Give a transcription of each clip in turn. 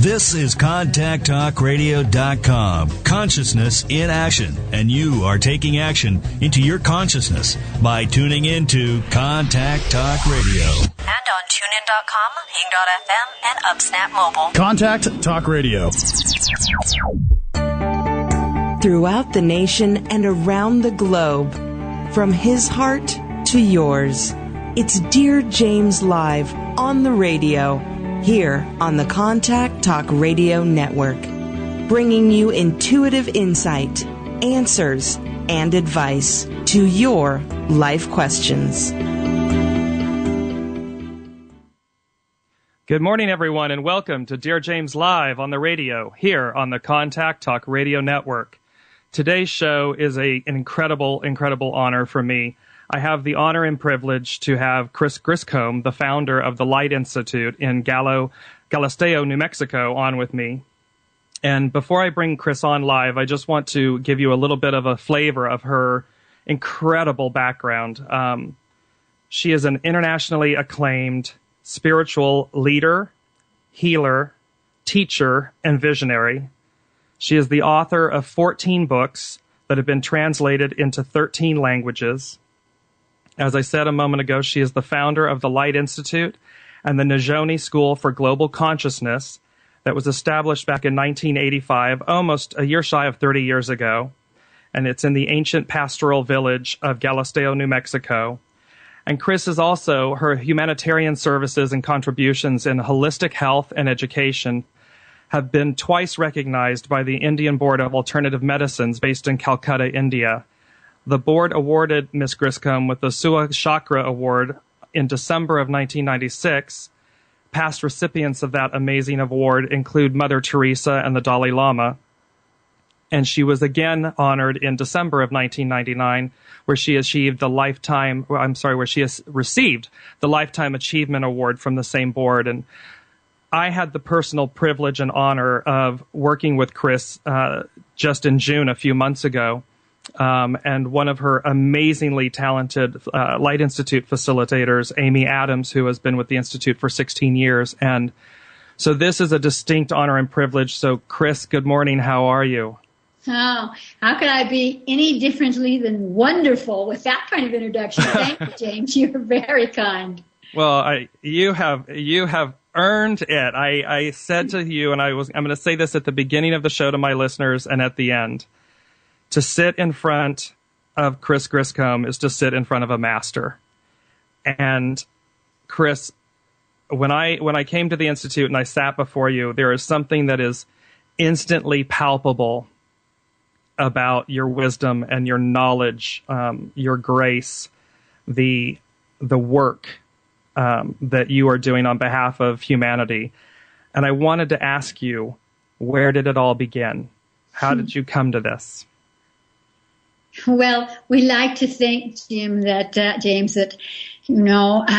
This is ContactTalkRadio.com. Consciousness in action. And you are taking action into your consciousness by tuning into Contact Talk Radio. And on TuneIn.com, Hing.fm, and UpSnap Mobile. Contact Talk Radio. Throughout the nation and around the globe, from his heart to yours, it's Dear James Live on the radio, here on the Contact Talk Radio Network, bringing you intuitive insight, answers, and advice to your life questions. Good morning, everyone, and welcome to Dear James Live on the radio, here on the Contact Talk Radio Network. Today's show is an incredible honor for me. I have the honor and privilege to have Chris Griscom, the founder of the Light Institute in Galisteo, New Mexico, on with me. And before I bring Chris on live, I just want to give you a little bit of a flavor of her incredible background. She is an internationally acclaimed spiritual leader, healer, teacher, and visionary. She is the author of 14 books that have been translated into 13 languages. As I said a moment ago, she is the founder of the Light Institute and the Nizhoni School for Global Consciousness that was established back in 1985, almost a year shy of 30 years ago. And it's in the ancient pastoral village of Galisteo, New Mexico. And Chris is also, her humanitarian services and contributions in holistic health and education have been twice recognized by the Indian Board of Alternative Medicines based in Calcutta, India. The board awarded Ms. Griscom with the Suha Chakra Award in December of 1996. Past recipients of that amazing award include Mother Teresa and the Dalai Lama. And she was again honored in December of 1999, where she received the Lifetime Achievement Award from the same board. And I had the personal privilege and honor of working with Chris just in June, a few months ago. And one of her amazingly talented Light Institute facilitators, Amy Adams, who has been with the Institute for 16 years. And so this is a distinct honor and privilege. So, Chris, good morning. How are you? Oh, how could I be any differently than wonderful with that kind of introduction? Thank you, James. You're very kind. Well, you have earned it. I said to you, and I'm going to say this at the beginning of the show to my listeners and at the end. To sit in front of Chris Griscom is to sit in front of a master. And Chris, when I came to the Institute and I sat before you, there is something that is instantly palpable about your wisdom and your knowledge, your grace, the work that you are doing on behalf of humanity. And I wanted to ask you, where did it all begin? How did you come to this? Well, we like to think, James, that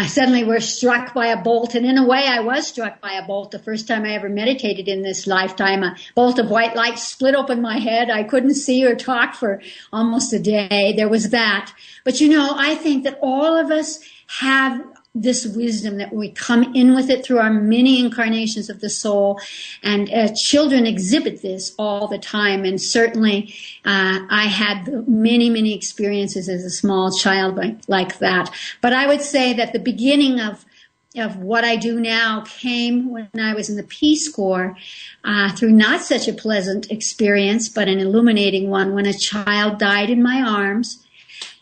suddenly we're struck by a bolt. And in a way, I was struck by a bolt the first time I ever meditated in this lifetime. A bolt of white light split open my head. I couldn't see or talk for almost a day. There was that. But, I think that all of us have this wisdom, that we come in with it through our many incarnations of the soul. And children exhibit this all the time. And certainly I had many experiences as a small child like that. But I would say that the beginning of what I do now came when I was in the Peace Corps through not such a pleasant experience, but an illuminating one, when a child died in my arms.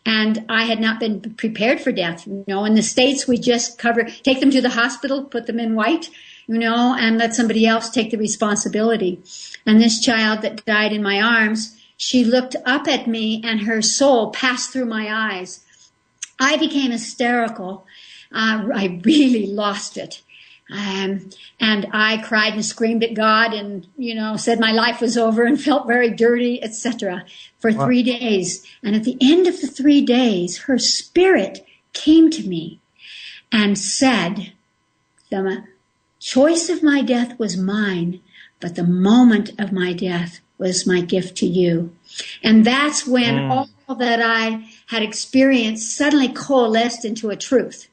And I had not been prepared for death. In the States, we just take them to the hospital, put them in white, and let somebody else take the responsibility. And this child that died in my arms, she looked up at me and her soul passed through my eyes. I became hysterical. I really lost it. And I cried and screamed at God and, said my life was over and felt very dirty, etc. for 3 days. And at the end of the 3 days, her spirit came to me and said, the choice of my death was mine, but the moment of my death was my gift to you. And that's when all that I had experienced suddenly coalesced into a truth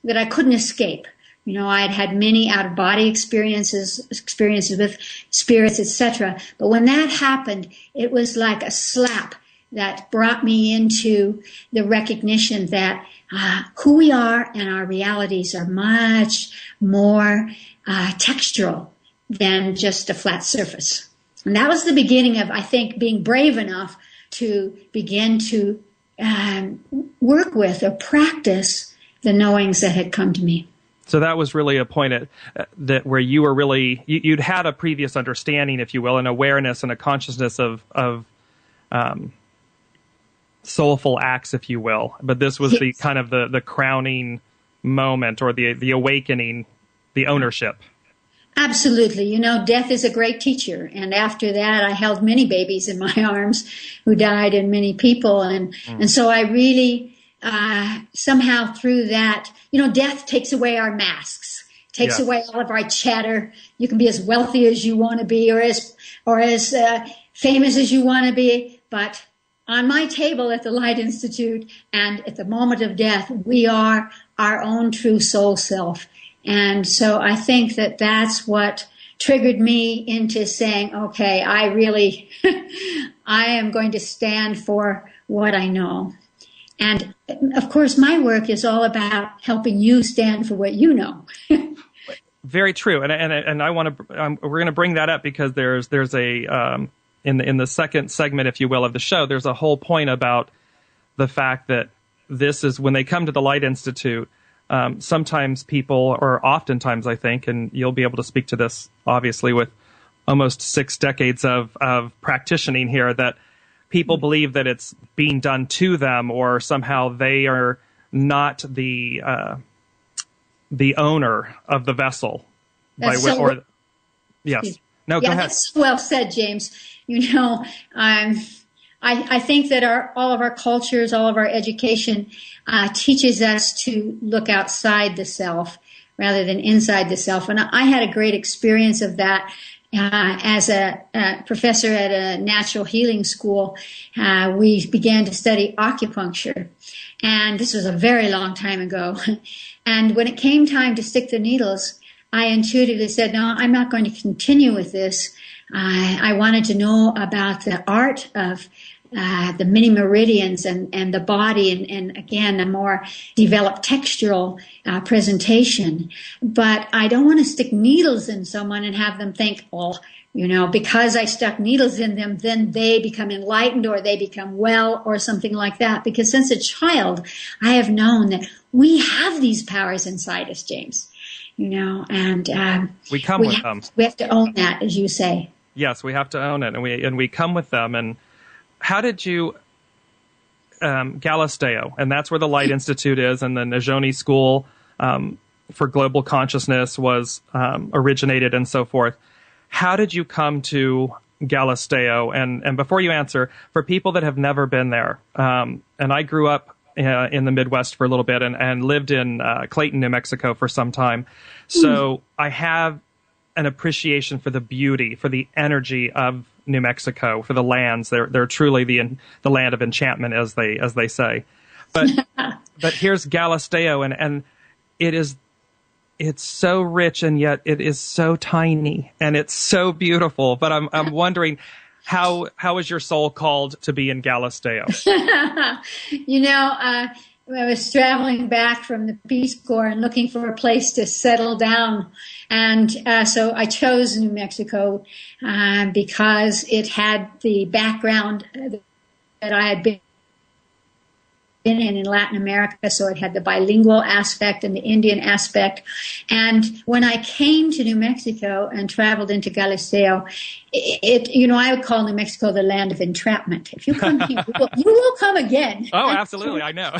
that I couldn't escape. You know, I had had many out-of-body experiences with spirits, etc. But when that happened, it was like a slap that brought me into the recognition that who we are and our realities are much more textural than just a flat surface. And that was the beginning of, I think, being brave enough to begin to work with or practice the knowings that had come to me. So that was really a point that where you were really, you'd had a previous understanding, if you will, an awareness and a consciousness of soulful acts, if you will. But this was the kind of the crowning moment, or the awakening, the ownership. Absolutely. You know, death is a great teacher. And after that, I held many babies in my arms who died, and many people. And so I really, somehow through that, you know, death takes away our masks, takes away all of our chatter. You can be as wealthy as you want to be, or as famous as you want to be. But on my table at the Light Institute and at the moment of death, we are our own true soul self. And so I think that that's what triggered me into saying, okay, I am going to stand for what I know. And of course, my work is all about helping you stand for what you know. Very true. And I want to, we're going to bring that up because there's a, in the second segment, if you will, of the show, there's a whole point about the fact that this is when they come to the Light Institute. Sometimes people, or oftentimes I think, and you'll be able to speak to this obviously with almost 6 decades of practicing here, that people believe that it's being done to them, or somehow they are not the owner of the vessel. Yes. Go ahead. That's well said, James. You know, I think that all of our cultures, all of our education teaches us to look outside the self rather than inside the self. And I had a great experience of that as a professor at a natural healing school. We began to study acupuncture. And this was a very long time ago. And when it came time to stick the needles, I intuitively said, no, I'm not going to continue with this. I wanted to know about the art of the many meridians and the body, and again, a more developed textural presentation. But I don't want to stick needles in someone and have them think, well, you know, because I stuck needles in them, then they become enlightened or they become well or something like that. Because since a child, I have known that we have these powers inside us, James. You know, and we come with them. We have to own that, as you say. Yes, we have to own it, and we come with them. And how did you, Galisteo, and that's where the Light Institute is, and the Nizhoni School for Global Consciousness was originated, and so forth. How did you come to Galisteo? And before you answer, for people that have never been there, and I grew up in the Midwest for a little bit and lived in Clayton, New Mexico for some time. So I have an appreciation for the beauty, for the energy of New Mexico, for the lands. They're truly the land of enchantment, as they say. But here's Galisteo, and it's so rich, and yet it is so tiny, and it's so beautiful. But I'm wondering, how is your soul called to be in Galisteo? You know, I was traveling back from the Peace Corps and looking for a place to settle down. And so I chose New Mexico because it had the background that I had been in Latin America, so it had the bilingual aspect and the Indian aspect. And when I came to New Mexico and traveled into Galisteo, I would call New Mexico the land of entrapment. If you come here, you will come again. Oh, absolutely, I know.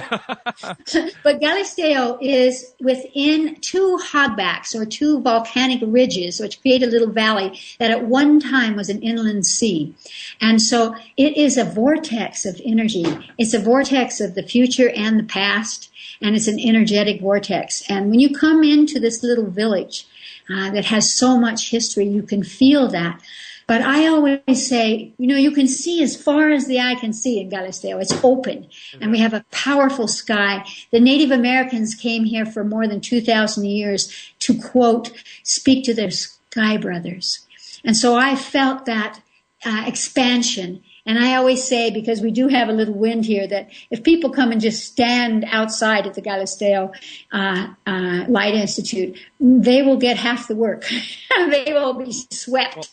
But Galisteo is within 2 hogbacks, or 2 volcanic ridges, which create a little valley that at one time was an inland sea. And so it is a vortex of energy. It's a vortex of the future and the past, and it's an energetic vortex. And when you come into this little village that has so much history, you can feel that. But I always say, you can see as far as the eye can see in Galisteo. It's open, and we have a powerful sky. The Native Americans came here for more than 2,000 years to, quote, speak to their sky brothers. And so I felt that expansion. And I always say, because we do have a little wind here, that if people come and just stand outside at the Galisteo Light Institute, they will get half the work. They will be swept.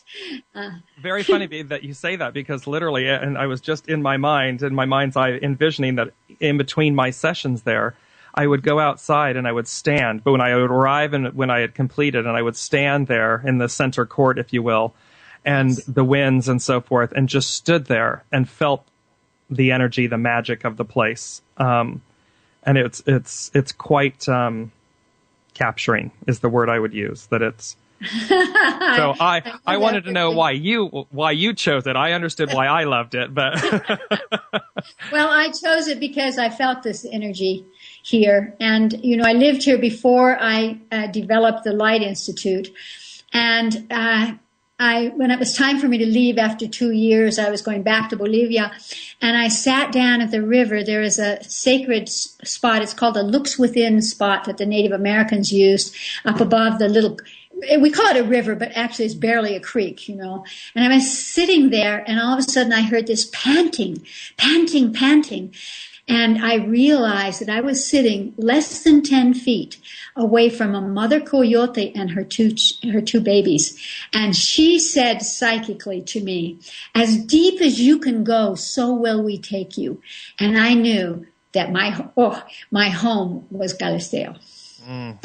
Very funny that you say that, because literally, and I was just in my mind's eye, envisioning that in between my sessions there, I would go outside and I would stand. But when I would arrive and when I had completed, and I would stand there in the center court, if you will, and the winds and so forth, and just stood there and felt the energy, the magic of the place. And it's quite capturing is the word I would use. That it's so I wanted to know why you chose it. I understood why I loved it, but well, I chose it because I felt this energy here, and I lived here before I developed the Light Institute, and when it was time for me to leave after 2 years, I was going back to Bolivia, and I sat down at the river. There is a sacred spot. It's called a looks within spot that the Native Americans used up above the little, we call it a river, but actually it's barely a creek, And I was sitting there, and all of a sudden I heard this panting. And I realized that I was sitting less than 10 feet away from a mother coyote and her two babies. And she said psychically to me, "As deep as you can go, so will we take you." And I knew that my home was Galisteo. And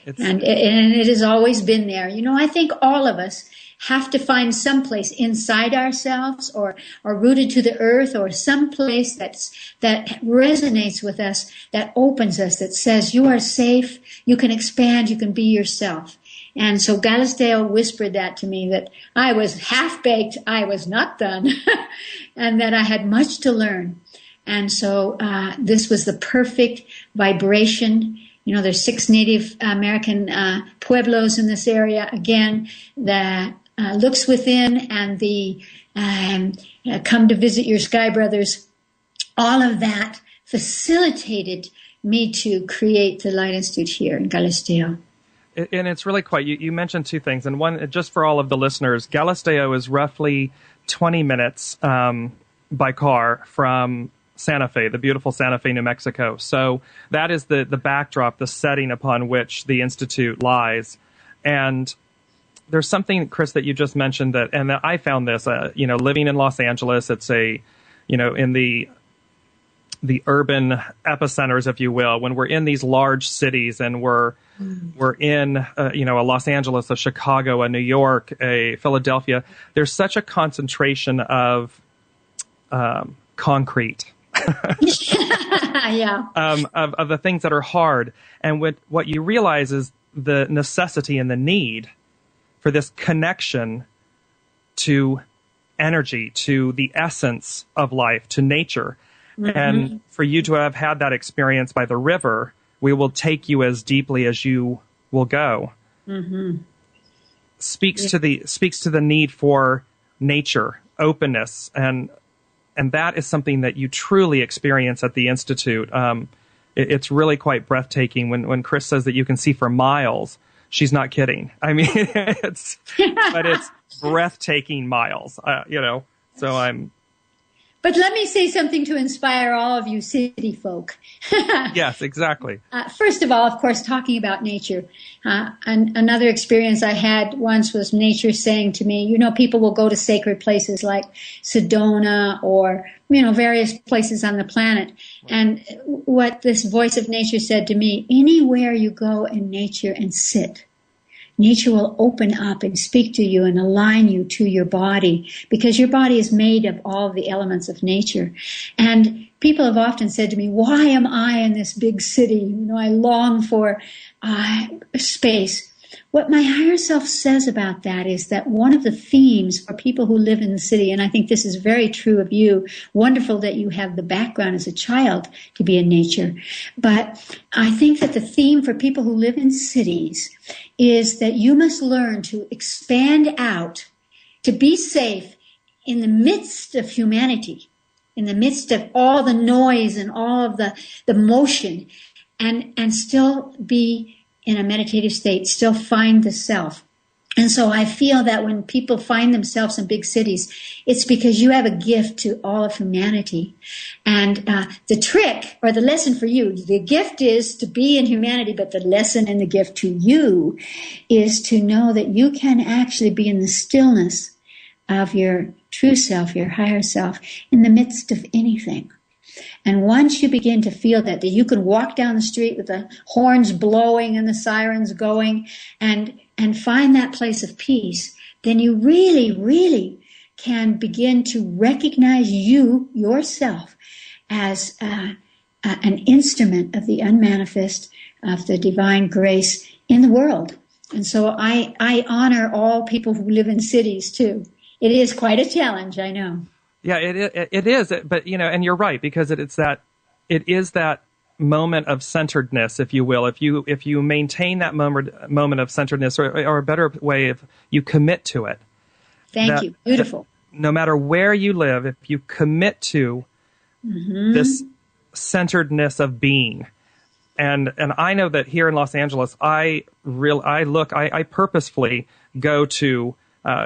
it has always been there. I think all of us have to find some place inside ourselves or rooted to the earth, or some place that resonates with us, that opens us, that says you are safe, you can expand, you can be yourself. And so Galisteo whispered that to me, that I was half-baked, I was not done, and that I had much to learn. And so this was the perfect vibration. There's 6 Native American pueblos in this area. Again, the looks within and the come to visit your sky brothers. All of that facilitated me to create the Light Institute here in Galisteo. And it's really quite, you mentioned 2 things. And one, just for all of the listeners, Galisteo is roughly 20 minutes by car from Santa Fe, the beautiful Santa Fe, New Mexico. So that is the backdrop, the setting upon which the Institute lies. And there's something, Chris, that you just mentioned and that I found this, living in Los Angeles, it's in the urban epicenters, if you will, when we're in these large cities and we're in, a Los Angeles, a Chicago, a New York, a Philadelphia, there's such a concentration of concrete. Yeah. Of the things that are hard. And what you realize is the necessity and the need for this connection to energy, to the essence of life, to nature. Mm-hmm. And for you to have had that experience by the river, we will take you as deeply as you will go. Mm-hmm. Speaks to the need for nature, openness, and that is something that you truly experience at the Institute. It's really quite breathtaking when Chris says that you can see for miles. She's not kidding. I mean, it's breathtaking miles, so I'm. But let me say something to inspire all of you city folk. Yes, exactly. First of all, of course, talking about nature. And another experience I had once was nature saying to me, people will go to sacred places like Sedona or, various places on the planet. And what this voice of nature said to me, anywhere you go in nature and sit, nature will open up and speak to you and align you to your body, because your body is made of all the elements of nature. And people have often said to me, why am I in this big city? I long for space. What my higher self says about that is that one of the themes for people who live in the city, and I think this is very true of you, wonderful that you have the background as a child to be in nature, but I think that the theme for people who live in cities is that you must learn to expand out to be safe in the midst of humanity, in the midst of all the noise and all of the motion, and still be in a meditative state, still find the self. And so I feel that when people find themselves in big cities, it's because you have a gift to all of humanity. And the trick, or the lesson for you, the gift is to be in humanity, but the lesson and the gift to you is to know that you can actually be in the stillness of your true self, your higher self, in the midst of anything. And once you begin to feel that you can walk down the street with the horns blowing and the sirens going and find that place of peace, then you really, really can begin to recognize yourself, as an instrument of the unmanifest, of the divine grace in the world. And so I honor all people who live in cities too. It is quite a challenge, I know. Yeah, it is. But, and you're right, because it is that moment of centeredness, if you will. If you maintain that moment of centeredness, or a better way, if you commit to it. Thank you. Beautiful. No matter where you live, if you commit to this centeredness of being. And I know that here in Los Angeles, I purposefully go to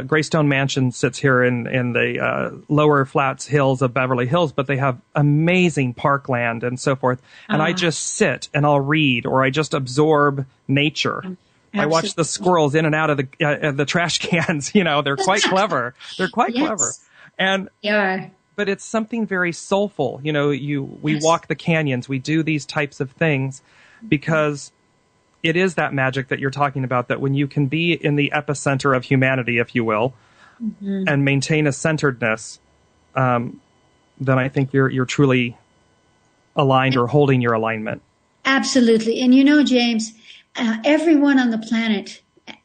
Greystone Mansion sits here in the lower flats hills of Beverly Hills, but they have amazing parkland and so forth. And I just sit and I'll read, or I just absorb nature. Absolutely. I watch the squirrels in and out of the trash cans. They're quite clever. They're quite clever. And but it's something very soulful. We walk the canyons. We do these types of things because it is that magic that you're talking about, that when you can be in the epicenter of humanity, if you will, and maintain a centeredness, then I think you're truly aligned, or holding your alignment. Absolutely. And James, everyone on the planet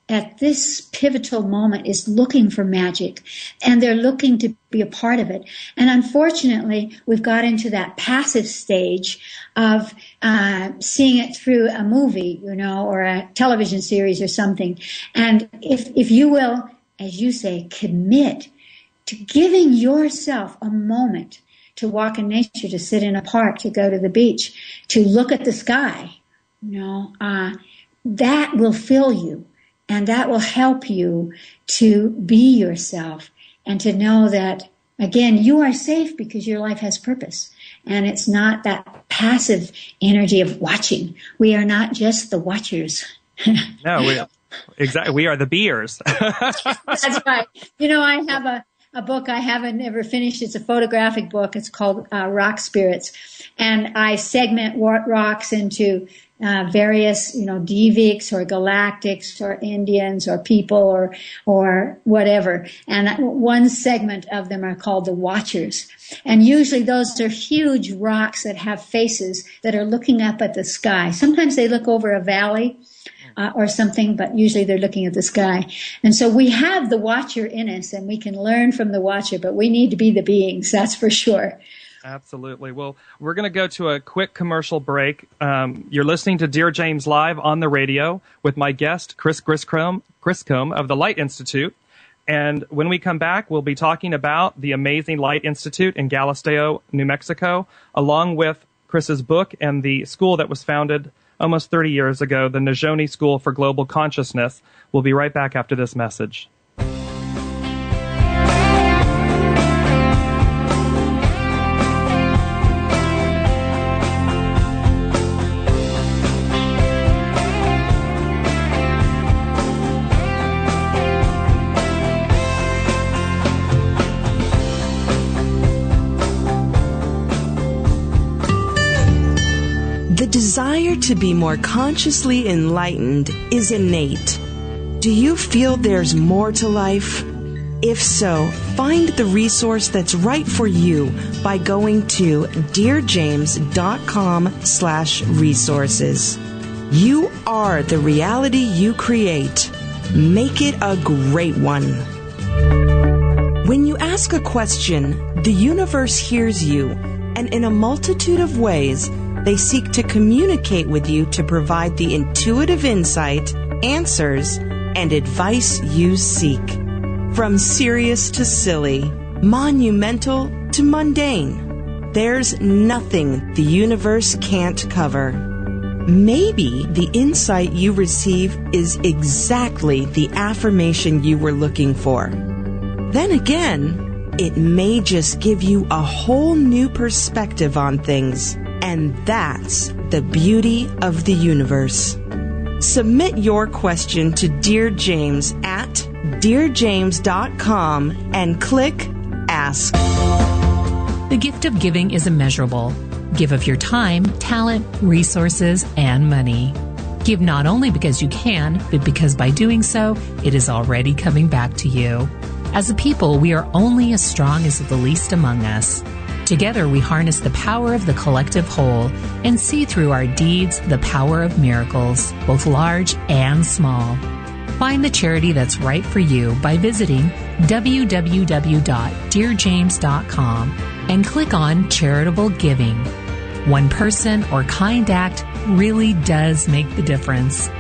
at this pivotal moment is looking for magic, and they're looking to be a part of it. And unfortunately, we've got into that passive stage of seeing it through a movie, or a television series or something. And if you will, as you say, commit to giving yourself a moment to walk in nature, to sit in a park, to go to the beach, to look at the sky, that will fill you. And that will help you to be yourself, and to know that, again, you are safe because your life has purpose. And it's not that passive energy of watching. We are not just the watchers. No, we are the beers. That's right. I have a book I haven't ever finished. It's a photographic book. It's called Rock Spirits. And I segment rocks into various, Devics or Galactics or Indians or people or whatever. And one segment of them are called the Watchers. And usually those are huge rocks that have faces that are looking up at the sky. Sometimes they look over a valley or something, but usually they're looking at the sky. And so we have the Watcher in us, and we can learn from the Watcher, but we need to be the beings, that's for sure. Absolutely. Well, we're going to go to a quick commercial break. You're listening to Dear James Live on the radio with my guest, Chris Griscom of the Light Institute. And when we come back, we'll be talking about the amazing Light Institute in Galisteo, New Mexico, along with Chris's book and the school that was founded almost 30 years ago, the Nizhoni School for Global Consciousness. We'll be right back after this message. The desire to be more consciously enlightened is innate. Do you feel there's more to life? If so, find the resource that's right for you by going to DearJames.com/resources. You are the reality you create. Make it a great one. When you ask a question, the universe hears you, and in a multitude of ways, they seek to communicate with you to provide the intuitive insight, answers, and advice you seek. From serious to silly, monumental to mundane, there's nothing the universe can't cover. Maybe the insight you receive is exactly the affirmation you were looking for. Then again, it may just give you a whole new perspective on things, and that's the beauty of the universe. Submit your question to Dear James at DearJames.com and click Ask. The gift of giving is immeasurable. Give of your time, talent, resources, and money. Give not only because you can, but because by doing so, it is already coming back to you. As a people, we are only as strong as the least among us. Together, we harness the power of the collective whole and see through our deeds the power of miracles, both large and small. Find the charity that's right for you by visiting www.DearJames.com and click on Charitable Giving. One person or kind act really does make the difference.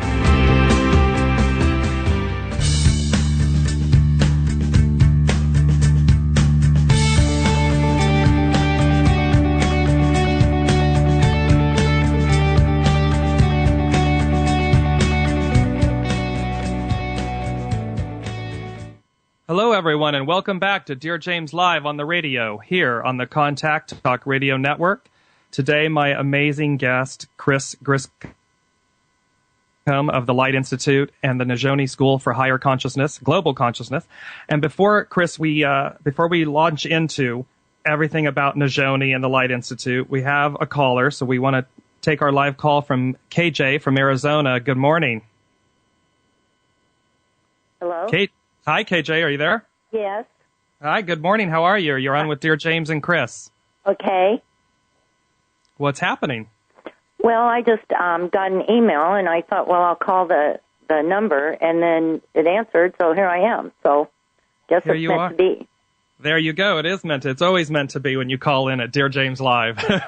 Hello, everyone, and welcome back to Dear James Live on the radio, here on the Contact Talk Radio Network. Today, my amazing guest, Chris Griscom of the Light Institute and the Nizhoni School for Higher Consciousness, Global Consciousness. And before we launch into everything about Nizhoni and the Light Institute, we have a caller, so we want to take our live call from KJ from Arizona. Good morning. Hello? Hi, KJ. Are you there? Yes. Hi, good morning. How are you? You're on with Dear James and Chris. Okay. What's happening? Well, I just got an email, and I thought, well, I'll call the number, and then it answered, so here I am. So guess here it's you meant are. to be. There you go. It is meant to. It's always meant to be when you call in at Dear James Live. Do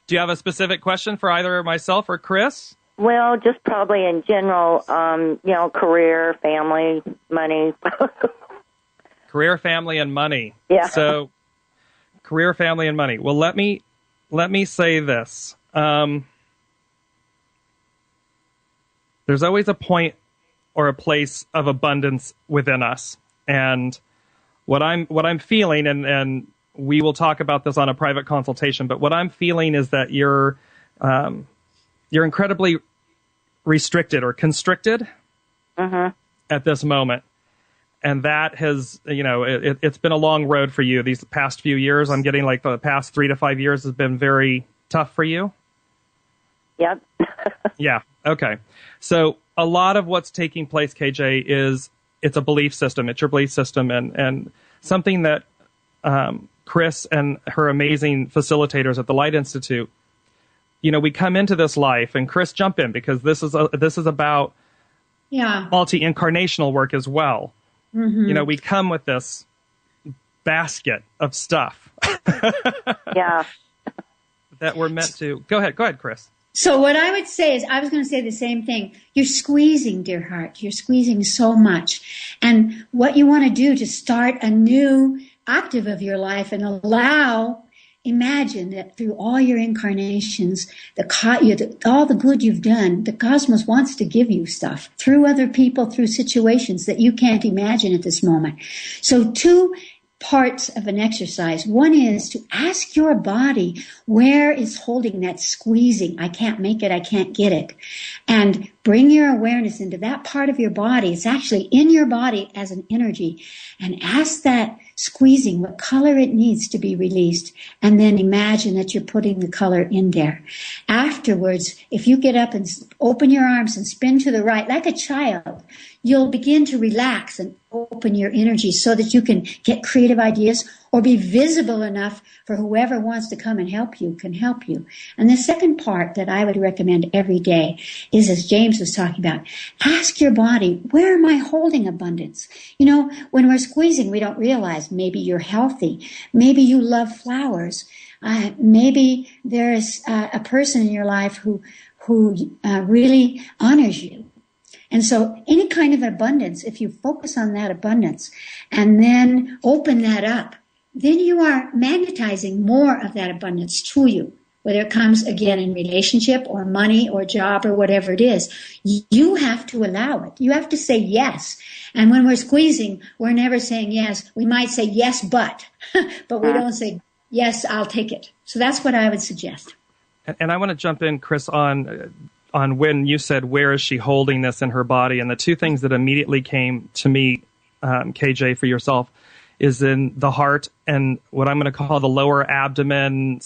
you have a specific question for either myself or Chris? Well, just probably in general, career, family, money. Career, family, and money. Yeah. So, career, family, and money. Well, let me say this. There's always a point or a place of abundance within us, and what I'm feeling, and we will talk about this on a private consultation. But what I'm feeling is that you're incredibly restricted or constricted at this moment. And that has, it's been a long road for you these past few years. I'm getting like the past 3 to 5 years has been very tough for you. Yep. Yeah. Okay. So a lot of what's taking place, KJ, is it's a belief system. It's your belief system, and something that Chris and her amazing facilitators at the Light Institute, we come into this life, and Chris, jump in, because this is about multi-incarnational work as well. Mm-hmm. We come with this basket of stuff. Yeah. That we're meant to. Go ahead, Chris. So what I would say is, I was going to say the same thing. You're squeezing, dear heart. You're squeezing so much. And what you want to do to start a new octave of your life and imagine that through all your incarnations, all the good you've done, the cosmos wants to give you stuff through other people, through situations that you can't imagine at this moment. So 2 parts of an exercise. One is to ask your body, where is holding that squeezing? I can't make it. I can't get it. And bring your awareness into that part of your body. It's actually in your body as an energy. And ask that squeezing what color it needs to be released. And then imagine that you're putting the color in there. Afterwards, if you get up and open your arms and spin to the right like a child, you'll begin to relax and open your energy so that you can get creative ideas or be visible enough for whoever wants to come and help you can help you. And the second part that I would recommend every day is, as James was talking about, ask your body, where am I holding abundance? When we're squeezing, we don't realize maybe you're healthy. Maybe you love flowers. Maybe there's a person in your life who really honors you. And so any kind of abundance, if you focus on that abundance and then open that up, then you are magnetizing more of that abundance to you, whether it comes again in relationship or money or job or whatever it is. You have to allow it. You have to say yes. And when we're squeezing, we're never saying yes. We might say yes, but we don't say yes, I'll take it. So that's what I would suggest. And I want to jump in, Chris, on when you said, where is she holding this in her body? And the two things that immediately came to me, KJ, for yourself, is in the heart and what I'm going to call the lower abdomen /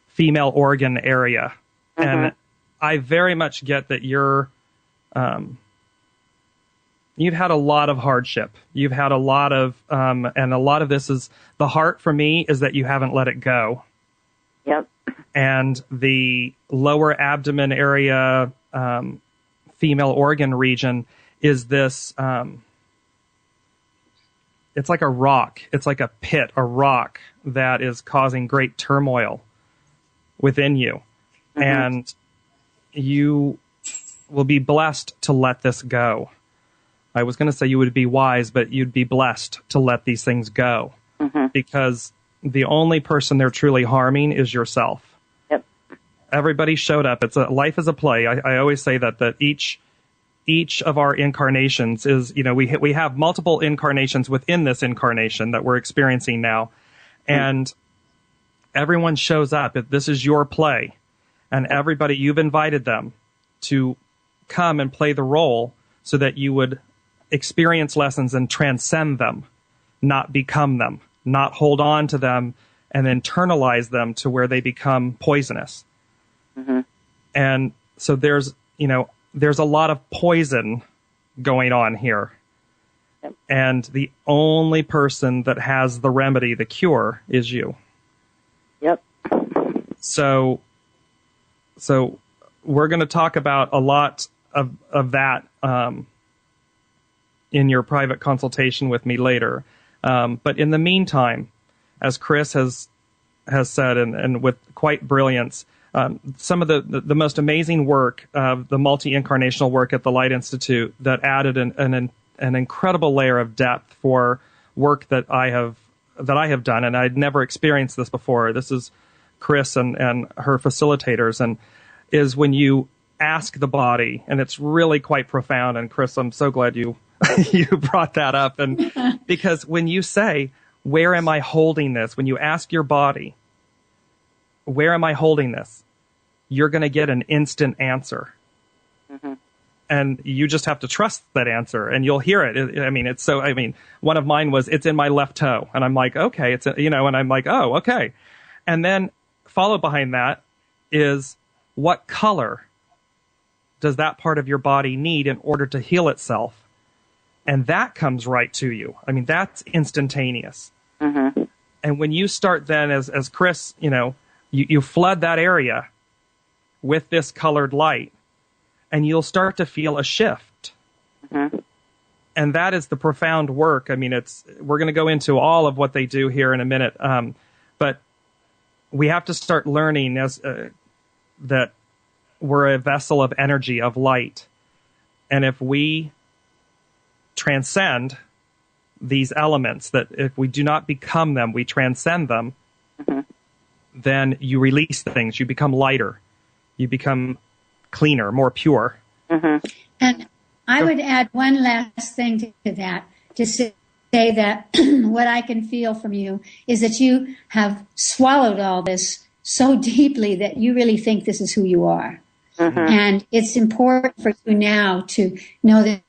female organ area. Mm-hmm. And I very much get that you've had a lot of hardship. You've had a lot of, and a lot of this is the heart for me is that you haven't let it go. Yep. And the lower abdomen area, female organ region is this, it's like a rock. It's like a pit, a rock that is causing great turmoil within you. Mm-hmm. And you will be blessed to let this go. I was going to say you would be wise, but you'd be blessed to let these things go. Mm-hmm. Because the only person they're truly harming is yourself. Yep. Everybody showed up. Life is a play. I always say that each of our incarnations is, we have multiple incarnations within this incarnation that we're experiencing now. And everyone shows up. This is your play. And everybody, you've invited them to come and play the role so that you would experience lessons and transcend them, not become them, not hold on to them and internalize them to where they become poisonous. Mm-hmm. And so there's a lot of poison going on here. Yep. And the only person that has the remedy, the cure, is you. Yep. So we're going to talk about a lot of that in your private consultation with me later. But in the meantime, as Chris has said, and with quite brilliance, some of the most amazing work of the multi-incarnational work at the Light Institute that added an incredible layer of depth for work that I have done, and I'd never experienced this before. This is Chris and her facilitators, and is when you ask the body, and it's really quite profound. And Chris, I'm so glad you brought that up, and because when you say, "Where am I holding this?" When you ask your body, "Where am I holding this?" you're going to get an instant answer. Mm-hmm. And you just have to trust that answer, and you'll hear it. One of mine was, "It's in my left toe." And I'm like, okay, and I'm like, oh, okay. And then followed behind that is, what color does that part of your body need in order to heal itself? And that comes right to you. That's instantaneous. Mm-hmm. And when you start then, as Chris, you flood that area with this colored light, and you'll start to feel a shift. Mm-hmm. And that is the profound work. We're going to go into all of what they do here in a minute. But we have to start learning that we're a vessel of energy, of light. And if we transcend these elements, that if we do not become them, we transcend them, mm-hmm. then you release things. You become lighter. You become cleaner, more pure. Mm-hmm. And I would add one last thing to that, to say that what I can feel from you is that you have swallowed all this so deeply that you really think this is who you are. Mm-hmm. And it's important for you now to know that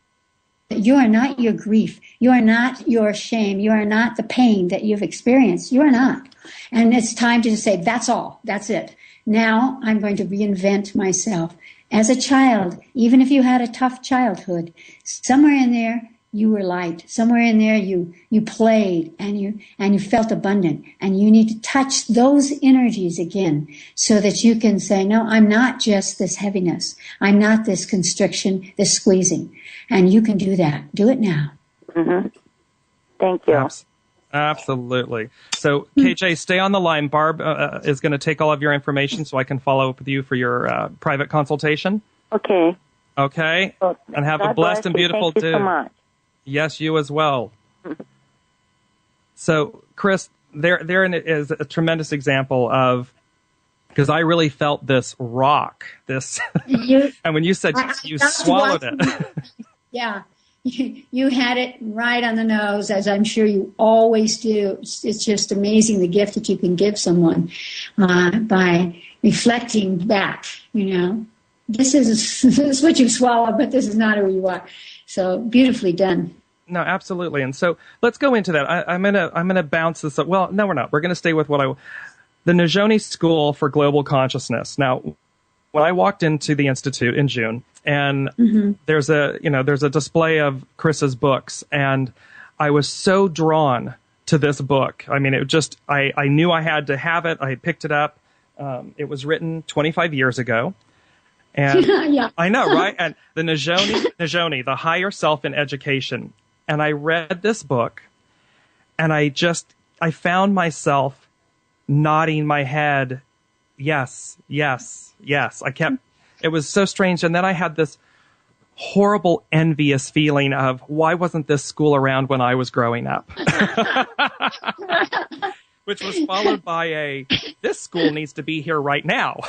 you are not your grief. You are not your shame. You are not the pain that you've experienced. You are not. And it's time to just say, that's all. That's it. Now I'm going to reinvent myself. As a child, even if you had a tough childhood, somewhere in there you were light. Somewhere in there you played and you felt abundant. And you need to touch those energies again so that you can say, no, I'm not just this heaviness. I'm not this constriction, this squeezing. And you can do that. Do it now. Mm-hmm. Thank you. Absolutely. So, KJ, stay on the line. Barb is going to take all of your information so I can follow up with you for your private consultation. Okay. Okay? Well, and have God a blessed bless and you. beautiful Thank you day. so much. Yes, you as well. So, Chris, there is a tremendous example of, because I really felt this rock, this, and when you said you swallowed it. Yeah. You had it right on the nose, as I'm sure you always do. It's just amazing the gift that you can give someone by reflecting back, This is what you swallowed, but this is not who you are. So beautifully done. No, absolutely. And so let's go into that. I'm gonna bounce this up. Well, no, we're not. We're gonna stay with the Nizhoni School for Global Consciousness. Now, when I walked into the Institute in June, and there's a display of Chris's books, and I was so drawn to this book. I mean, I knew I had to have it. I picked it up. It was written 25 years ago. And yeah. I know, right? And the Nizhoni, the Higher Self in Education. And I read this book, and I found myself nodding my head, yes, yes, yes. It was so strange. And then I had this horrible, envious feeling of, why wasn't this school around when I was growing up? Which was followed by this school needs to be here right now.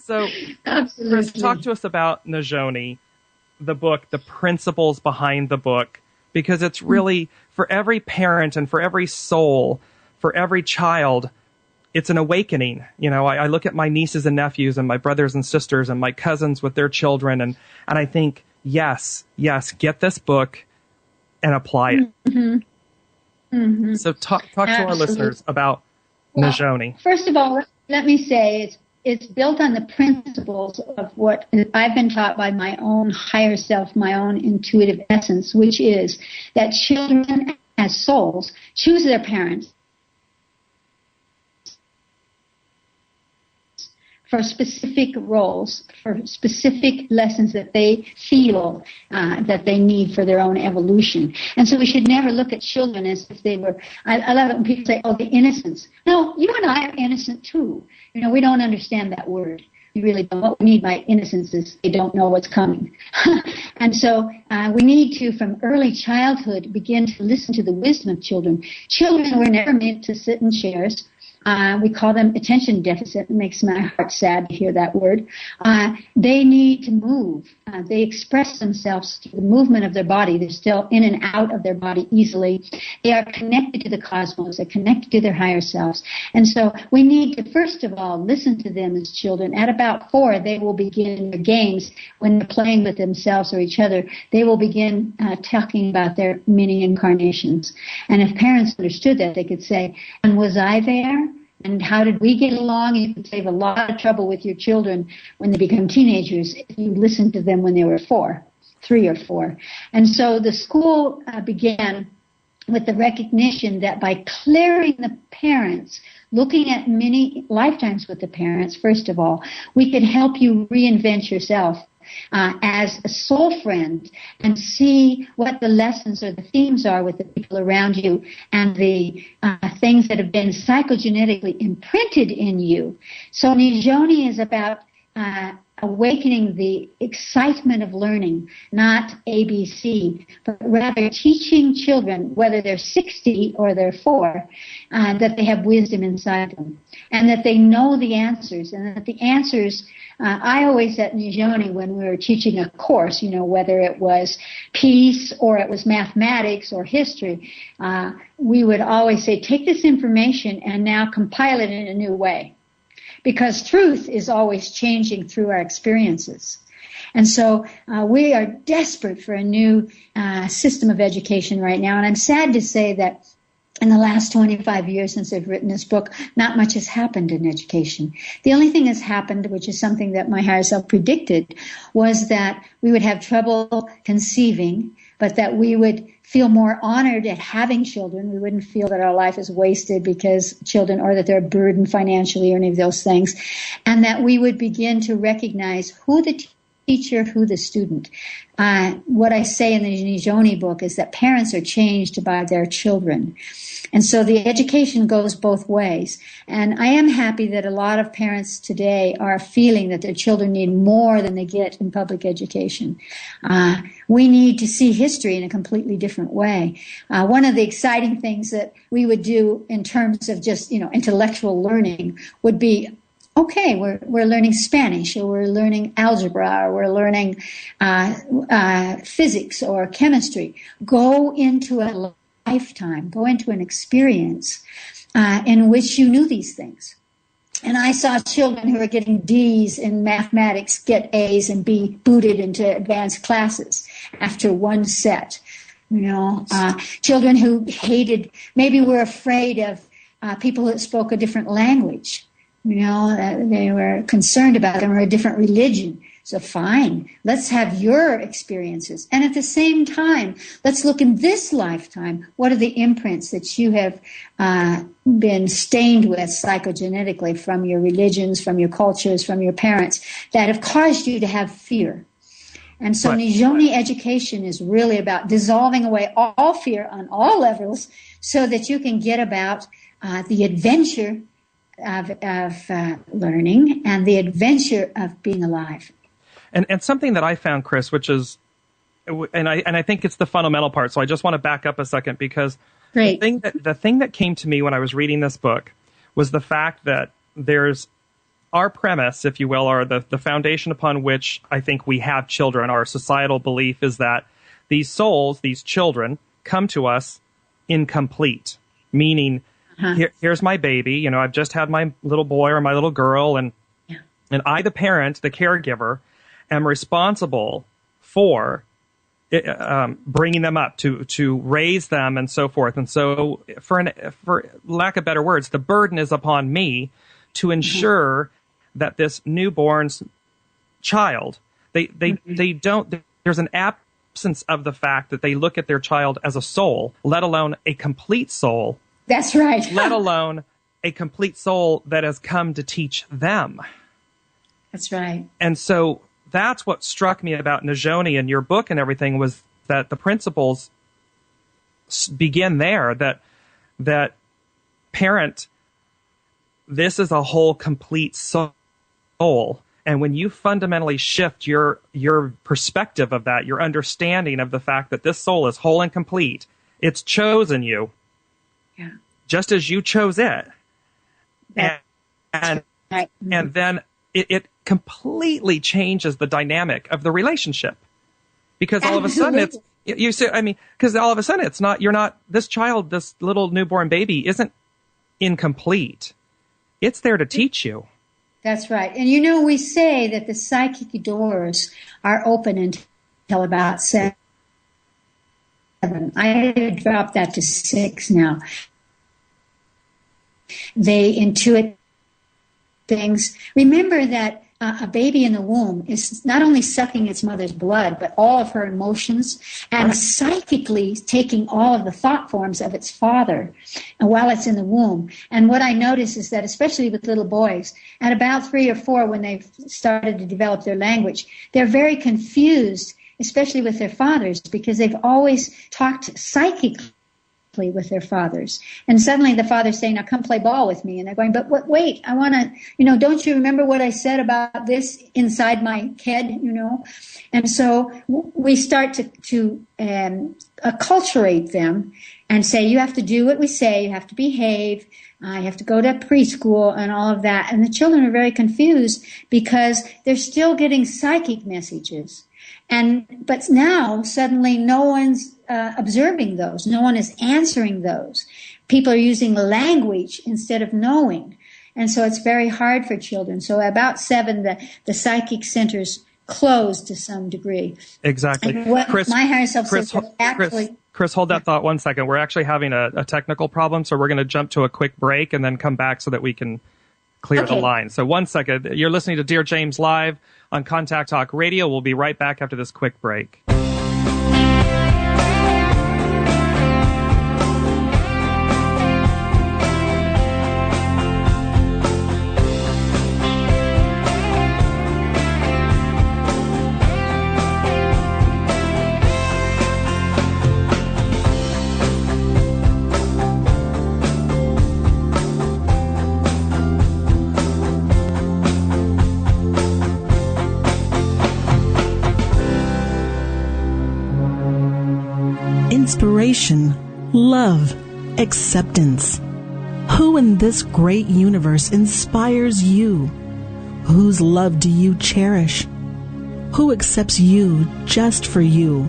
So, Absolutely. Chris, talk to us about Nizhoni, the book, the principles behind the book, because it's really, for every parent and for every soul, for every child, it's an awakening. I look at my nieces and nephews and my brothers and sisters and my cousins with their children, and I think, yes, get this book and apply it. Mm-hmm. Mm-hmm. So talk to our listeners about Nizhoni. First of all, let me say it's built on the principles of what I've been taught by my own higher self, my own intuitive essence, which is that children as souls choose their parents for specific roles, for specific lessons that they feel that they need for their own evolution. And so we should never look at children as if they were, I love it when people say, oh, the innocence. No, you and I are innocent too. We don't understand that word. We really don't. What we need by innocence is they don't know what's coming. And so we need to, from early childhood, begin to listen to the wisdom of children. Children were never meant to sit in chairs. We call them attention deficit. It makes my heart sad to hear that word. They need to move. They express themselves through the movement of their body. They're still in and out of their body easily. They are connected to the cosmos. They're connected to their higher selves. And so we need to, first of all, listen to them as children. At about 4, they will begin their games. When they're playing with themselves or each other, they will begin talking about their many incarnations. And if parents understood that, they could say, and was I there? And how did we get along? You could save a lot of trouble with your children when they become teenagers if you listened to them when they were 3 or 4. And so the school began with the recognition that by clearing the parents, looking at many lifetimes with the parents, first of all, we could help you reinvent yourself as a soul friend and see what the lessons or the themes are with the people around you and the things that have been psychogenetically imprinted in you. So Nizhoni is about awakening the excitement of learning, not ABC, but rather teaching children, whether they're 60 or they're 4, that they have wisdom inside them and that they know the answers, and that the answers, I always at Nizhoni when we were teaching a course, whether it was peace or it was mathematics or history, we would always say, take this information and now compile it in a new way. Because truth is always changing through our experiences. And so we are desperate for a new system of education right now. And I'm sad to say that in the last 25 years since I've written this book, not much has happened in education. The only thing that's happened, which is something that my higher self predicted, was that we would have trouble conceiving, but that we would feel more honored at having children. We wouldn't feel that our life is wasted because children, or that they're a burden financially or any of those things. And that we would begin to recognize who the teacher, who the student. What I say in the Nizhoni book is that parents are changed by their children. And so the education goes both ways. And I am happy that a lot of parents today are feeling that their children need more than they get in public education. We need to see history in a completely different way. One of the exciting things that we would do in terms of just, intellectual learning would be, okay, we're learning Spanish, or we're learning algebra, or we're learning physics or chemistry. Go into a lifetime, go into an experience in which you knew these things. And I saw children who are getting D's in mathematics get A's and be booted into advanced classes after one set. Children who hated, maybe were afraid of people that spoke a different language. They were concerned about them or a different religion. So fine, let's have your experiences. And at the same time, let's look in this lifetime, what are the imprints that you have been stained with psychogenetically from your religions, from your cultures, from your parents, that have caused you to have fear. And so Nizhoni education is really about dissolving away all fear on all levels so that you can get about the adventure of learning and the adventure of being alive. And something that I found, Chris, which is, and I think it's the fundamental part. So I just want to back up a second, because Great. the thing that came to me when I was reading this book was the fact that there's our premise, if you will, or the foundation upon which I think we have children. Our societal belief is that these souls, these children, come to us incomplete, meaning here's my baby. I've just had my little boy or my little girl, and I, the parent, the caregiver, am responsible for bringing them up, to raise them, and so forth. And so, for lack of better words, the burden is upon me to ensure that this newborn child, they don't. There's an absence of the fact that they look at their child as a soul, let alone a complete soul. That's right. Let alone a complete soul that has come to teach them. That's right. And so that's what struck me about Nizhoni and your book and everything, was that the principles begin there, that parent, this is a whole complete soul. And when you fundamentally shift your perspective of that, your understanding of the fact that this soul is whole and complete, it's chosen you. Yeah. Just as you chose it. And then it completely changes the dynamic of the relationship. Because all of a sudden because all of a sudden this child, this little newborn baby isn't incomplete. It's there to teach you. That's right. And we say that the psychic doors are open until about 7. I dropped that to 6 now. They intuit things. Remember that a baby in the womb is not only sucking its mother's blood, but all of her emotions, and psychically taking all of the thought forms of its father, and while it's in the womb. And what I notice is that, especially with little boys, at about 3 or 4, when they've started to develop their language, they're very confused, especially with their fathers, because they've always talked psychically with their fathers. And suddenly the father's saying, now come play ball with me. And they're going, but wait, I want to, don't you remember what I said about this inside my head, And so we start to acculturate them and say, you have to do what we say, you have to behave, you have to go to preschool and all of that. And the children are very confused because they're still getting psychic messages. But now suddenly no one's observing those. No one is answering those. People are using language instead of knowing. And so it's very hard for children. So about 7, the psychic centers close to some degree. Exactly. And what Chris, my higher self says actually... Chris, hold that thought 1 second. We're actually having a technical problem, so we're going to jump to a quick break and then come back so that we can clear the line. So 1 second. You're listening to Dear James Live on Contact Talk Radio. We'll be right back after this quick break. inspiration, love, acceptance. Who in this great universe inspires you? Whose love do you cherish? Who accepts you just for you?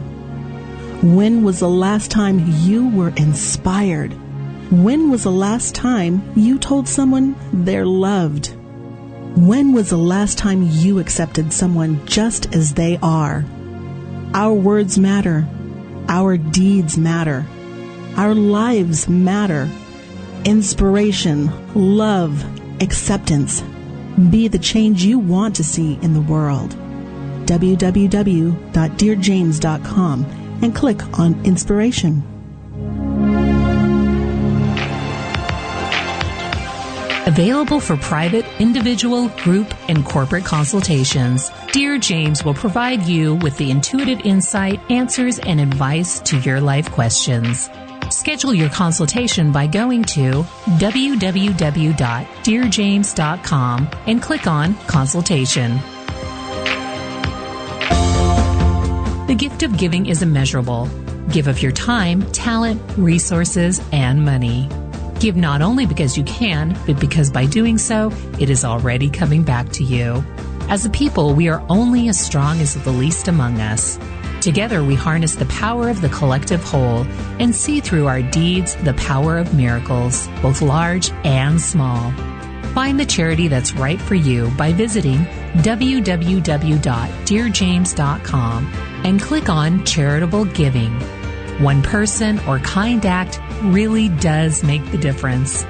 When was the last time you were inspired? When was the last time you told someone they're loved? When was the last time you accepted someone just as they are? Our words matter. Our deeds matter. Our lives matter. Inspiration, love, acceptance. Be the change you want to see in the world. www.DearJames.com and click on Inspiration. Available for private, individual, group, and corporate consultations, Dear James will provide you with the intuitive insight, answers, and advice to your life questions. Schedule your consultation by going to www.DearJames.com and click on Consultation. The gift of giving is immeasurable. Give of your time, talent, resources, and money. Give not only because you can, but because by doing so, it is already coming back to you. As a people, we are only as strong as the least among us. Together, we harness the power of the collective whole and see through our deeds the power of miracles, both large and small. Find the charity that's right for you by visiting www.DearJames.com and click on Charitable Giving. One person or kind act really does make the difference.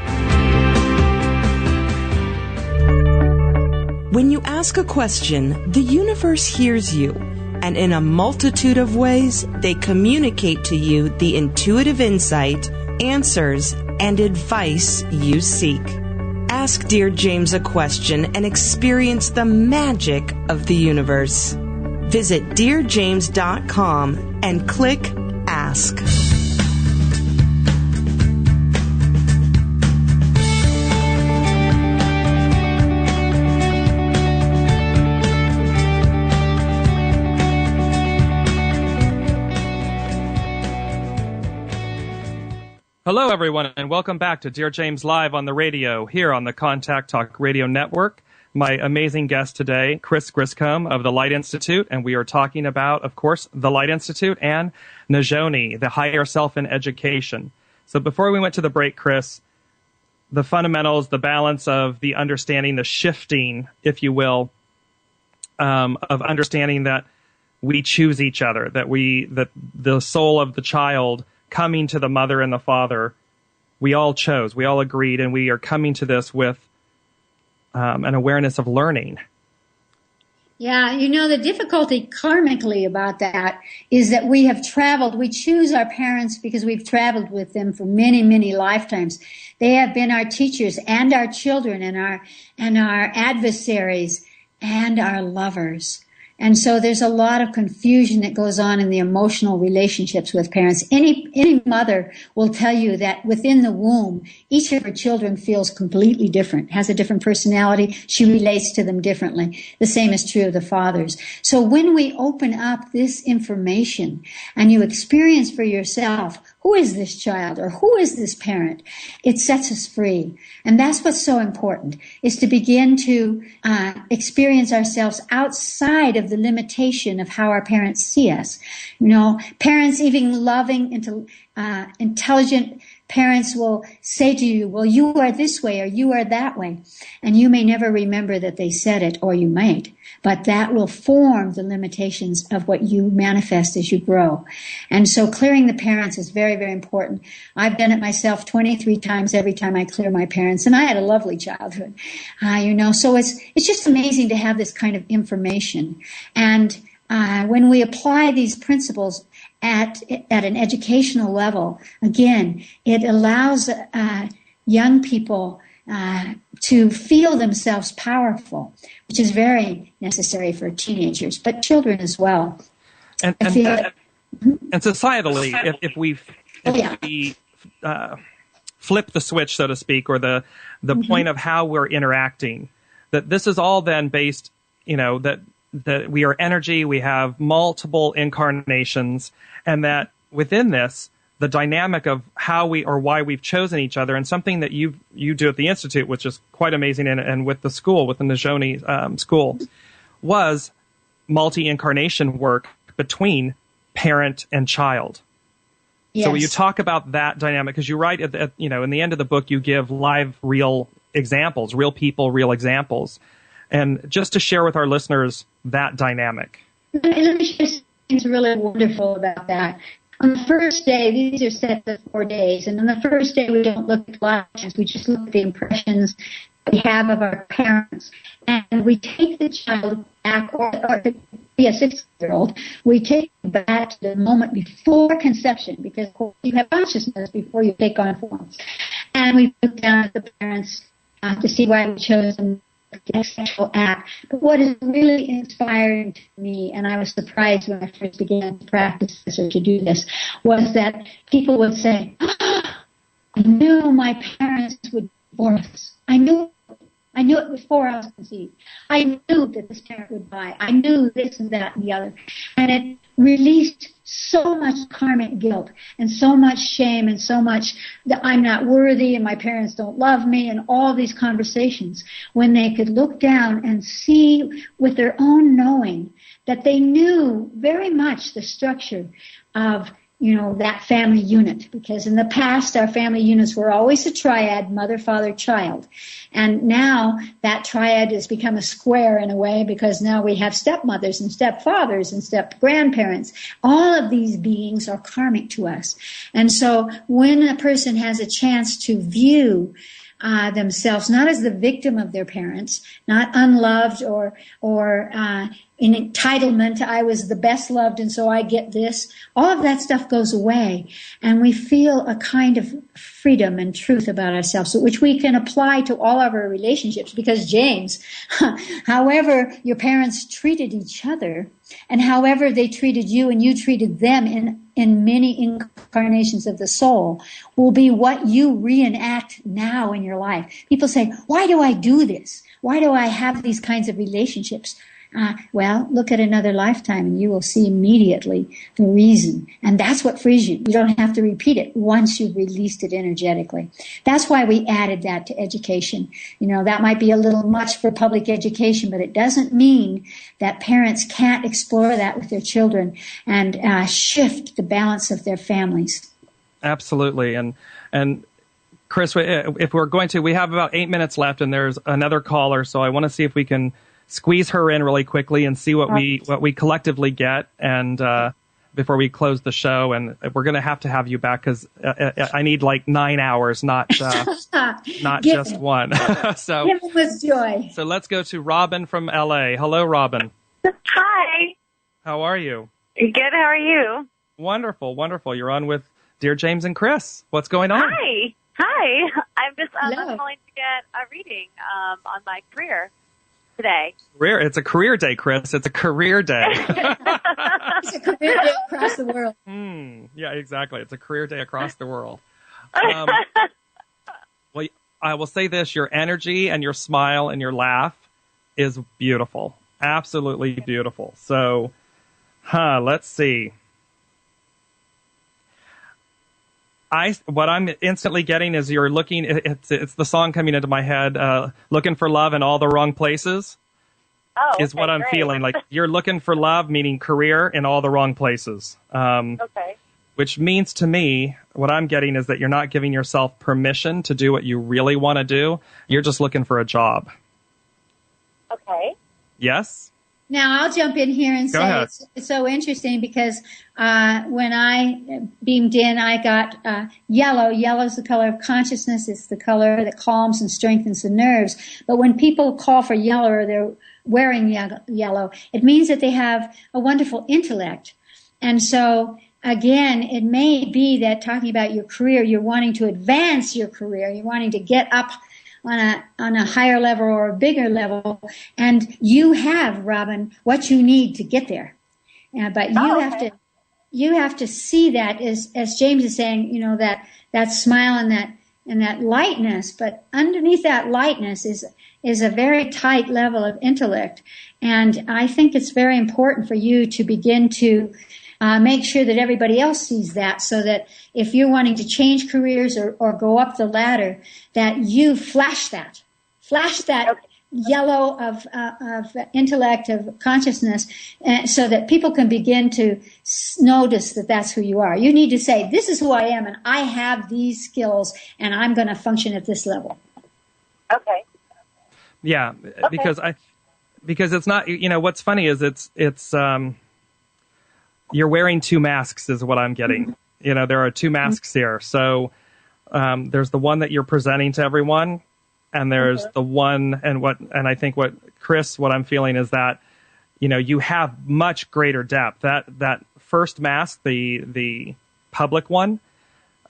When you ask a question, the universe hears you, and in a multitude of ways, they communicate to you the intuitive insight, answers, and advice you seek. Ask Dear James a question and experience the magic of the universe. Visit DearJames.com and click Ask. Hello, everyone, and welcome back to Dear James Live on the radio here on the Contact Talk Radio Network. My amazing guest today, Chris Griscom of the Light Institute, and we are talking about, of course, the Light Institute and Nizhoni, the higher self in education. So before we went to the break, Chris, the fundamentals, the balance of the understanding, the shifting, if you will, of understanding that we choose each other, that the soul of the child coming to the mother and the father, we all chose, we all agreed, and we are coming to this with an awareness of learning. Yeah, the difficulty karmically about that is that we have traveled. We choose our parents because we've traveled with them for many, many lifetimes. They have been our teachers and our children and our adversaries and our lovers. And so there's a lot of confusion that goes on in the emotional relationships with parents. Any mother will tell you that within the womb, each of her children feels completely different, has a different personality. She relates to them differently. The same is true of the fathers. So when we open up this information and you experience for yourself, who is this child or who is this parent? It sets us free. And that's what's so important, is to begin to experience ourselves outside of the limitation of how our parents see us. Parents, even loving, intelligent parents will say to you, well, you are this way or you are that way. And you may never remember that they said it, or you might. But that will form the limitations of what you manifest as you grow. And so clearing the parents is very, very important. I've done it myself 23 times every time I clear my parents, and I had a lovely childhood. So it's just amazing to have this kind of information. And when we apply these principles at an educational level, again, it allows young people to feel themselves powerful, which is very necessary for teenagers, but children as well. And societally, if we flip the switch, so to speak, or the point of how we're interacting, that this is all then based, that we are energy, we have multiple incarnations, and that within this, the dynamic of how we or why we've chosen each other, and something that you do at the Institute, which is quite amazing, and with the school, with the Nizhoni school, was multi-incarnation work between parent and child. Yes. So when you talk about that dynamic, because you write in the end of the book, you give live, real examples, real people, real examples, and just to share with our listeners that dynamic. Let me share something really wonderful about that. On the first day, these are set to 4 days, and on the first day we don't look at lifetimes, we just look at the impressions we have of our parents. And we take the child back, or be a 6-year-old, we take them back to the moment before conception, because of course you have consciousness before you take on forms. And we look down at the parents to see why we chose them the sexual act. But what is really inspiring to me, and I was surprised when I first began to practice this or to do this, was that people would say, I knew my parents would divorce. I knew it before I was conceived. I knew that this parent would die. I knew this and that and the other. And it released so much karmic guilt and so much shame and so much that I'm not worthy and my parents don't love me and all these conversations, when they could look down and see with their own knowing that they knew very much the structure of that family unit, because in the past our family units were always a triad, mother, father, child. And now that triad has become a square in a way, because now we have stepmothers and stepfathers and step-grandparents. All of these beings are karmic to us. And so when a person has a chance to view themselves not as the victim of their parents, not unloved or in entitlement, I was the best loved and so I get this, all of that stuff goes away, and we feel a kind of freedom and truth about ourselves, which we can apply to all of our relationships. Because James, however your parents treated each other and however they treated you and you treated them in many incarnations of the soul will be what you reenact now in your life. People say, why do I do this? Why do I have these kinds of relationships? Well, look at another lifetime and you will see immediately the reason. And that's what frees you. You don't have to repeat it once you've released it energetically. That's why we added that to education. That might be a little much for public education, but it doesn't mean that parents can't explore that with their children and shift the balance of their families. Absolutely. And Chris, if we're going to, we have about 8 minutes left and there's another caller. So I want to see if we can squeeze her in really quickly and see what we collectively get, and before we close the show. And we're going to have you back, because I need like 9 hours, not just one. So give it with joy. So let's go to Robin from LA. Hello, Robin. Hi. How are you? Good. How are you? Wonderful, wonderful. You're on with Dear James and Chris. What's going on? Hi. I'm just I'm calling to get a reading on my career today. It's a career day, Chris. It's a career day. It's a career day across the world. Yeah, exactly. It's a career day across the world. Well, I will say this. Your energy and your smile and your laugh is beautiful. Absolutely beautiful. So, let's see. What I'm instantly getting is you're looking, it's the song coming into my head, looking for love in all the wrong places. Is what I'm feeling. Like you're looking for love, meaning career, in all the wrong places. Which means to me, what I'm getting is that you're not giving yourself permission to do what you really want to do. You're just looking for a job. Okay. Yes? Now, I'll jump in here and say it's so interesting, because when I beamed in, I got yellow. Yellow is the color of consciousness. It's the color that calms and strengthens the nerves. But when people call for yellow, or they're wearing yellow, it means that they have a wonderful intellect. And so, again, it may be that talking about your career, you're wanting to advance your career. You're wanting to get up on a higher level or a bigger level, and you have, Robin, what you need to get there. But you have to see that, as James is saying, that smile and that lightness. But underneath that lightness is a very tight level of intellect, and I think it's very important for you to begin to Make sure that everybody else sees that, so that if you're wanting to change careers or go up the ladder, that you flash that yellow of intellect, of consciousness, so that people can begin to notice that that's who you are. You need to say, this is who I am, and I have these skills, and I'm going to function at this level. Okay. Yeah, okay. because it's not, what's funny is it's you're wearing two masks is what I'm getting. There are two masks here. So there's the one that you're presenting to everyone, and there's the one, and I think what I'm feeling is that, you have much greater depth. That first mask, the public one,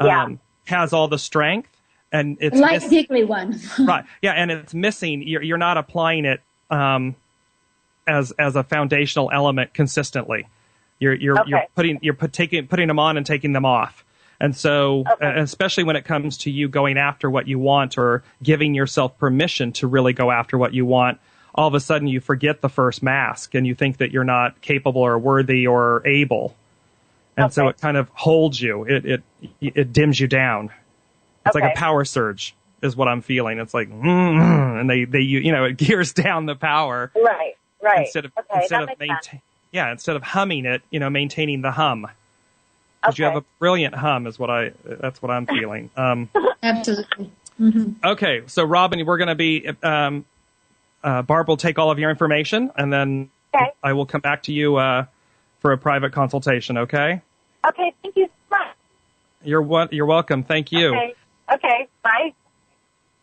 has all the strength, and it's light giggly one. Right. Yeah. And it's missing. You're not applying it, as a foundational element consistently. You're putting them on and taking them off. And so, especially when it comes to you going after what you want or giving yourself permission to really go after what you want, all of a sudden you forget the first mask and you think that you're not capable or worthy or able. And so it kind of holds you. It dims you down. It's like a power surge is what I'm feeling. It's like, and it gears down the power. Right. Instead of humming it, maintaining the hum. Because you have a brilliant hum is that's what I'm feeling. Absolutely. Mm-hmm. Okay, so Robin, we're going to be, Barb will take all of your information, and then I will come back to you for a private consultation, okay? Okay, thank you so much. You're welcome. Thank you. Okay, bye.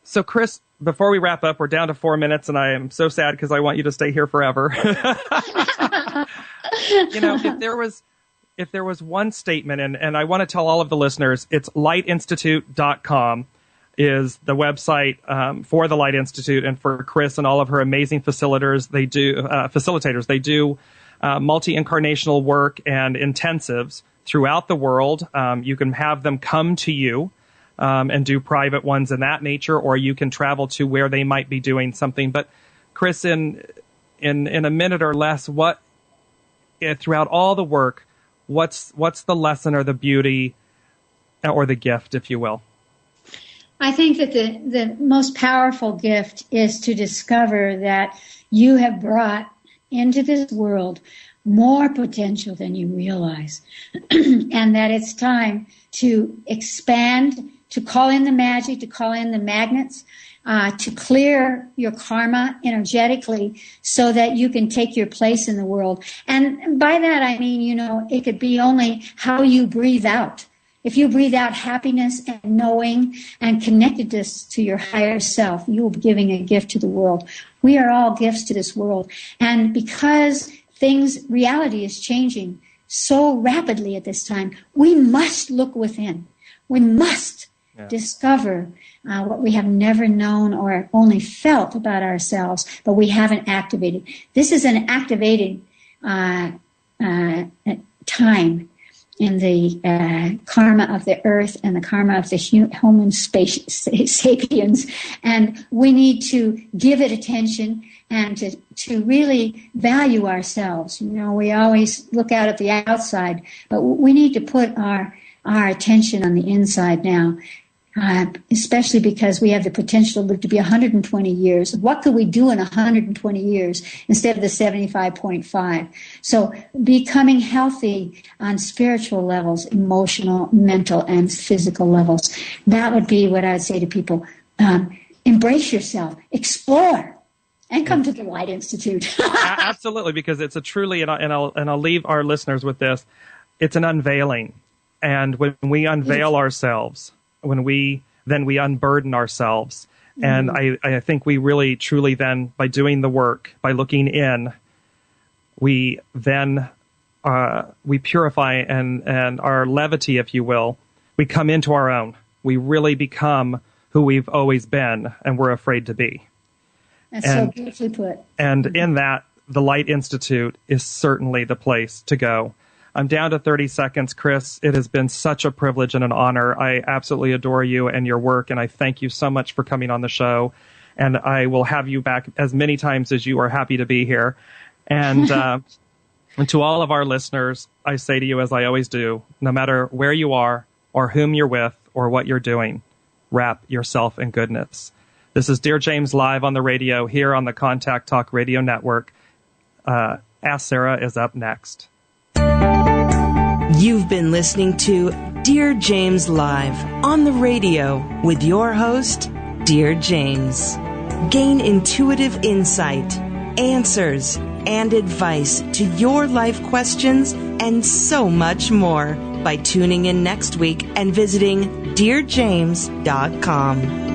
So, Chris, before we wrap up, we're down to 4 minutes, and I am so sad because I want you to stay here forever. If there was one statement, and I want to tell all of the listeners, it's lightinstitute.com is the website for the Light Institute and for Chris and all of her amazing facilitators. They do multi-incarnational work and intensives throughout the world. You can have them come to you and do private ones in that nature, or you can travel to where they might be doing something. But Chris, in a minute or less, throughout all the work, what's the lesson or the beauty or the gift, if you will? I think that the most powerful gift is to discover that you have brought into this world more potential than you realize, and that it's time to expand, to call in the magic, to call in the magnets, to clear your karma energetically so that you can take your place in the world. And by that, I mean, it could be only how you breathe out. If you breathe out happiness and knowing and connectedness to your higher self, you will be giving a gift to the world. We are all gifts to this world. And because reality is changing so rapidly at this time, we must look within. We must discover what we have never known or only felt about ourselves, but we haven't activated. This is an activating time in the karma of the earth and the karma of the Homo sapiens. And we need to give it attention and to really value ourselves. We always look out at the outside, but we need to put our attention on the inside now. Especially because we have the potential to live to be 120 years. What could we do in 120 years instead of the 75.5? So becoming healthy on spiritual levels, emotional, mental, and physical levels. That would be what I would say to people. Embrace yourself, explore, and come to the Light Institute. Absolutely, because it's a truly, and I'll leave our listeners with this, it's an unveiling. And when we unveil ourselves, we unburden ourselves. And I think we really, truly then, by doing the work, by looking in, we then, we purify and our levity, if you will, we come into our own. We really become who we've always been and we're afraid to be. That's so beautifully put. And in that, the Light Institute is certainly the place to go. I'm down to 30 seconds, Chris. It has been such a privilege and an honor. I absolutely adore you and your work, and I thank you so much for coming on the show. And I will have you back as many times as you are happy to be here. And And to all of our listeners, I say to you, as I always do, no matter where you are or whom you're with or what you're doing, wrap yourself in goodness. This is Dear James live on the radio here on the Contact Talk Radio Network. Ask Sarah is up next. You've been listening to Dear James Live on the radio with your host, Dear James. Gain intuitive insight, answers, and advice to your life questions and so much more by tuning in next week and visiting DearJames.com.